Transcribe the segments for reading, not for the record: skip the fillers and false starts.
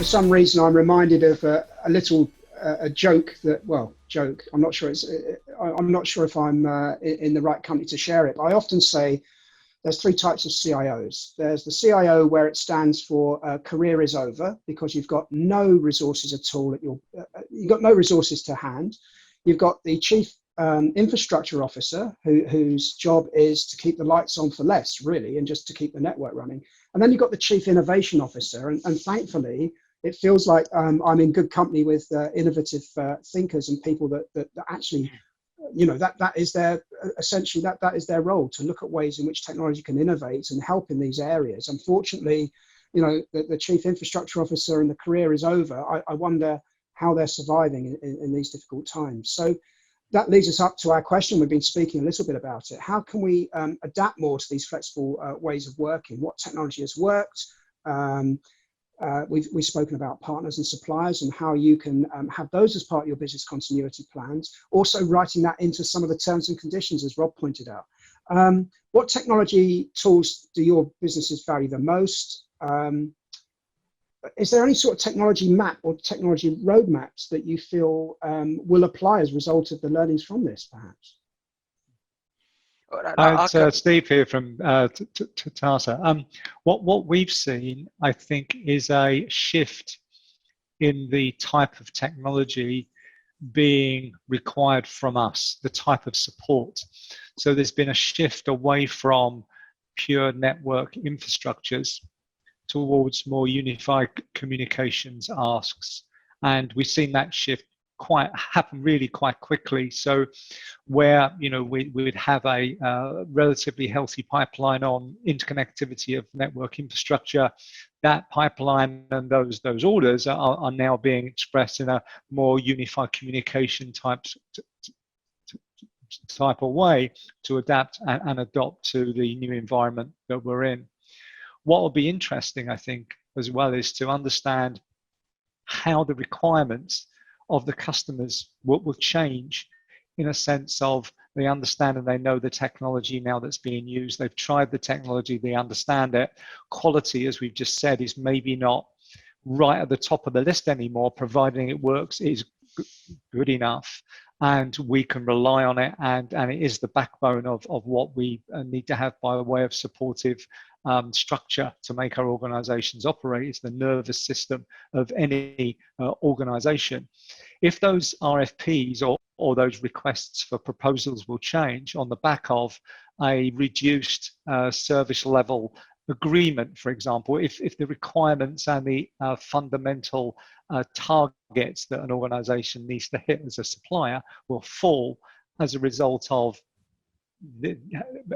some reason, I'm reminded of a little a joke that, well, joke. I'm not sure I'm not sure if I'm in the right company to share it. But I often say there's three types of CIOs. There's the CIO where it stands for career is over, because you've got no resources at all at your you've got no resources to hand. You've got the chief infrastructure officer whose job is to keep the lights on for less, really, and just to keep the network running. And then you've got the chief innovation officer, and thankfully it feels like I'm in good company with innovative thinkers and people that actually, that is their essentially that is their role, to look at ways in which technology can innovate and help in these areas. Unfortunately, the chief infrastructure officer and the career is over. I wonder how they're surviving in these difficult times. So that leads us up to our question. We've been speaking a little bit about it. How can we adapt more to these flexible ways of working? What technology has worked? We've spoken about partners and suppliers and how you can have those as part of your business continuity plans. Also writing that into some of the terms and conditions, as Rob pointed out. What technology tools do your businesses value the most? Is there any sort of technology map or technology roadmaps that you feel will apply as a result of the learnings from this, perhaps? It's Steve here from Tata. What we've seen, I think, is a shift in the type of technology being required from us, the type of support. So there's been a shift away from pure network infrastructures towards more unified communications asks, and we've seen that shift happen really quite quickly. So where we would have a relatively healthy pipeline on interconnectivity of network infrastructure, that pipeline and those orders are now being expressed in a more unified communication type of way to adapt and adopt to the new environment that we're in. What will be interesting, I think, as well, is to understand how the requirements of the customers will change, in a sense of they understand and they know the technology now that's being used. They've tried the technology, they understand it. Quality, as we've just said, is maybe not right at the top of the list anymore, providing it works is good enough. And we can rely on it, and it is the backbone of what we need to have by way of supportive structure to make our organizations operate. It's the nervous system of any organization. If those RFPs or those requests for proposals will change on the back of a reduced service level agreement, for example, if the requirements and the fundamental targets that an organization needs to hit as a supplier will fall as a result of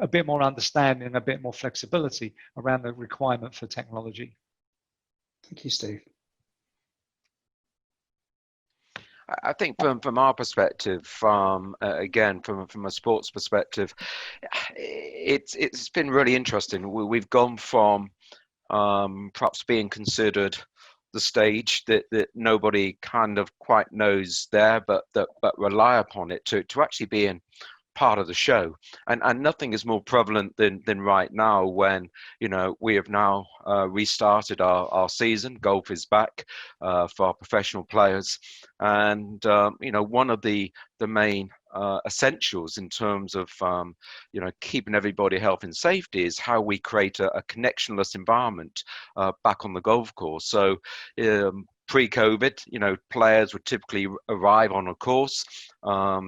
a bit more understanding and a bit more flexibility around the requirement for technology. Thank you, Steve. I think from our perspective, again, from a sports perspective, it's been really interesting. We've gone from perhaps being considered the stage that nobody kind of quite knows there, but rely upon it to actually being part of the show, and nothing is more prevalent than right now when we have now restarted our season. Golf is back for our professional players, and one of the main essentials in terms of keeping everybody health and safety is how we create a connectionless environment back on the golf course. So pre-COVID, players would typically arrive on a course.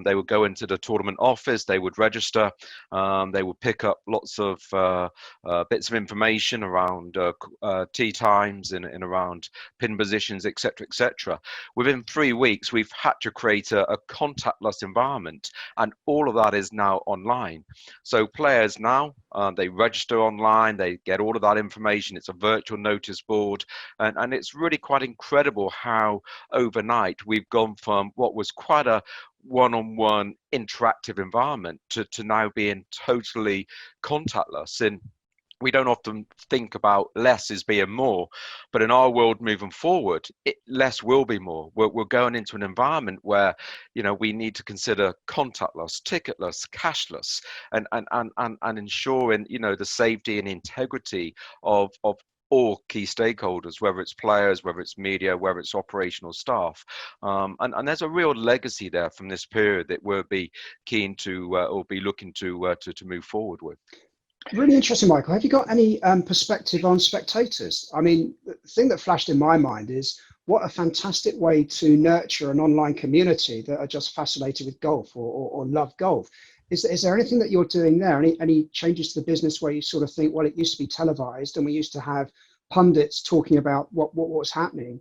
They would go into the tournament office, they would register, they would pick up lots of bits of information around tee times and around pin positions, etc., etc. Within 3 weeks, we've had to create a contactless environment, and all of that is now online. So players now, they register online, they get all of that information. It's a virtual notice board, and it's really quite incredible how overnight we've gone from what was quite a one-on-one interactive environment to now being totally contactless. And we don't often think about less as being more, but in our world moving forward, less will be more. We're going into an environment where we need to consider contactless, ticketless, cashless, and ensuring the safety and integrity of all key stakeholders, whether it's players, whether it's media, whether it's operational staff. And there's a real legacy there from this period that we'll be keen to or be looking to move forward with. Really interesting, Michael. Have you got any perspective on Spectators? I mean, the thing that flashed in my mind is what a fantastic way to nurture an online community that are just fascinated with golf or love golf. Is there anything that you're doing there? Any changes to the business where you sort of think, well, it used to be televised and we used to have pundits talking about what was happening?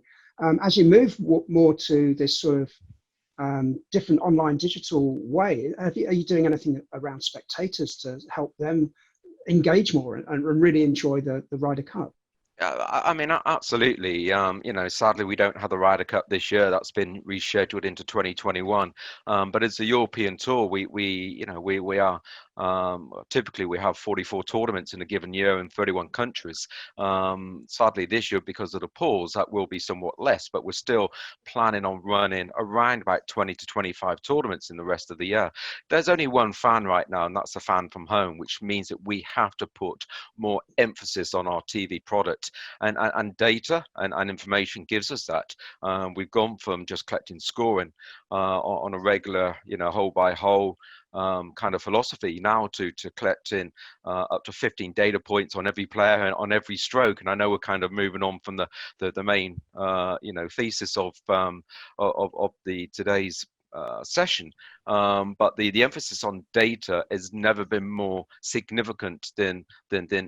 As you move more to this sort of different online digital way, are you doing anything around Spectators to help them engage more and really enjoy the Ryder Cup? I mean, absolutely. You know, sadly, we don't have the Ryder Cup this year. That's been rescheduled into 2021. But it's a European tour. We are typically we have 44 tournaments in a given year in 31 countries. Sadly, this year, because of the pause, that will be somewhat less. But we're still planning on running around about 20 to 25 tournaments in the rest of the year. There's only one fan right now, and that's a fan from home, which means that we have to put more emphasis on our TV product. And data and information gives us that. We've gone from just collecting scoring on a regular, hole by hole kind of philosophy now to collecting up to 15 data points on every player and on every stroke. And I know we're kind of moving on from the main thesis of the today's session, but the emphasis on data has never been more significant than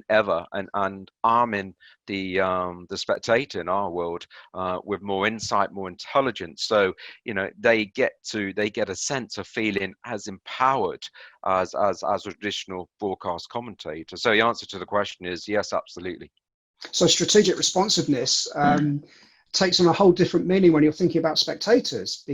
ever, and arming the spectator in our world with more insight, more intelligence, so they get a sense of feeling as empowered as a traditional broadcast commentator. So the answer to the question is yes, absolutely. So strategic responsiveness takes on a whole different meaning when you're thinking about Spectators,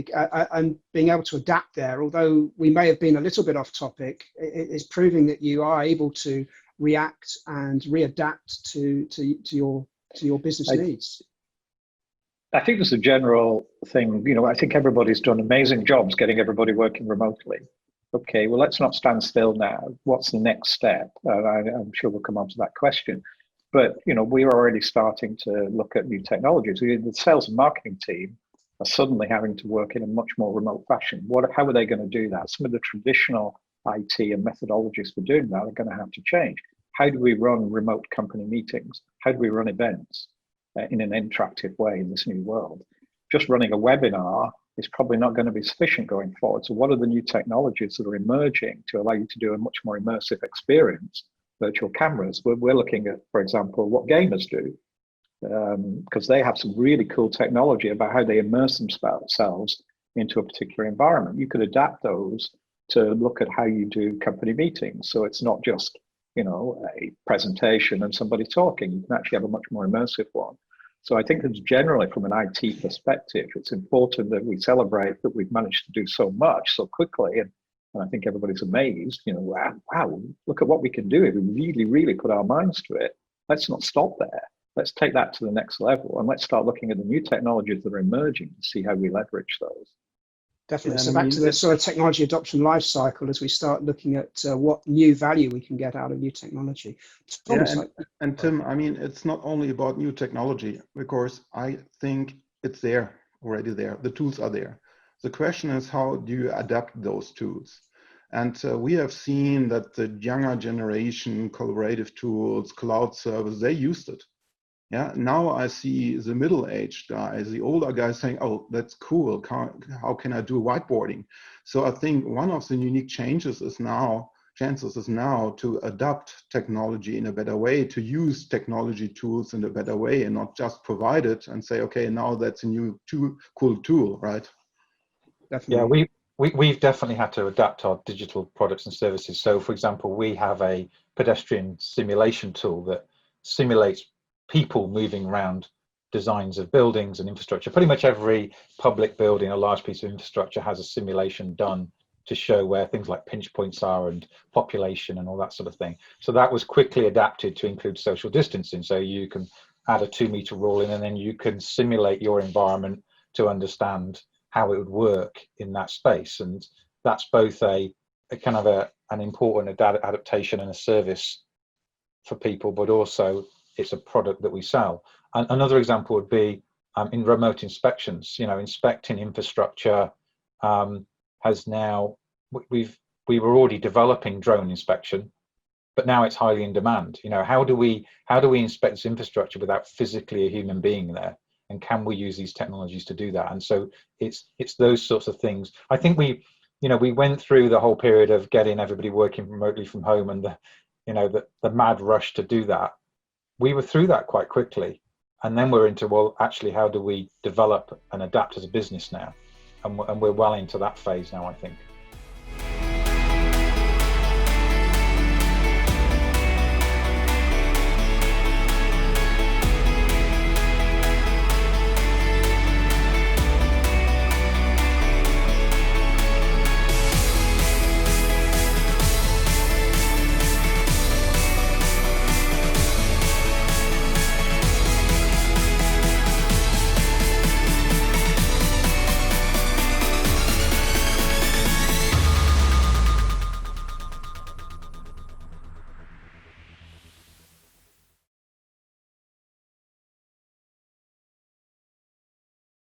and being able to adapt there. Although we may have been a little bit off topic, it is proving that you are able to react and readapt to your business needs. I think there's a general thing, I think everybody's done amazing jobs getting everybody working remotely. Okay, well, let's not stand still now. What's the next step? I'm sure we'll come on to that question. But we're already starting to look at new technologies. The sales and marketing team are suddenly having to work in a much more remote fashion. How are they going to do that? Some of the traditional IT and methodologies for doing that are going to have to change. How do we run remote company meetings? How do we run events in an interactive way in this new world? Just running a webinar is probably not going to be sufficient going forward. So what are the new technologies that are emerging to allow you to do a much more immersive experience? Virtual cameras. We're looking at, for example, what gamers do, because they have some really cool technology about how they immerse themselves into a particular environment. You could adapt those to look at how you do company meetings. So it's not just, a presentation and somebody talking. You can actually have a much more immersive one. So I think it's generally from an IT perspective, it's important that we celebrate that we've managed to do so much so quickly. And I think everybody's amazed, wow, look at what we can do if we really, really put our minds to it. Let's not stop there. Let's take that to the next level and let's start looking at the new technologies that are emerging to see how we leverage those. Definitely. So back to the sort of technology adoption life cycle as we start looking at what new value we can get out of new technology. And Tim, I mean, it's not only about new technology, because I think it's already there. The tools are there. The question is, how do you adapt those tools? And we have seen that the younger generation, collaborative tools, cloud service, they used it. Yeah. Now I see the middle-aged guys, the older guys saying, "Oh, that's cool. How can I do whiteboarding?" So I think one of the unique chances is now to adapt technology in a better way, to use technology tools in a better way, and not just provide it and say, "Okay, now that's a new cool tool," right? Definitely. Yeah, we've definitely had to adapt our digital products and services. So, for example, we have a pedestrian simulation tool that simulates people moving around designs of buildings and infrastructure. Pretty much every public building, a large piece of infrastructure, has a simulation done to show where things like pinch points are and population and all that sort of thing. So that was quickly adapted to include social distancing. So you can add a 2-meter rule in, and then you can simulate your environment to understand how it would work in that space. And that's both a kind of an important adaptation and a service for people, but also it's a product that we sell. And another example would be in remote inspections. You know, inspecting infrastructure has now, we were already developing drone inspection, but now it's highly in demand. You know, how do we inspect this infrastructure without physically a human being there? And can we use these technologies to do that? And so it's those sorts of things. I think we went through the whole period of getting everybody working remotely from home, and the mad rush to do that. We were through that quite quickly, and then we're into, well, actually, how do we develop and adapt as a business now? And we're well into that phase now, I think.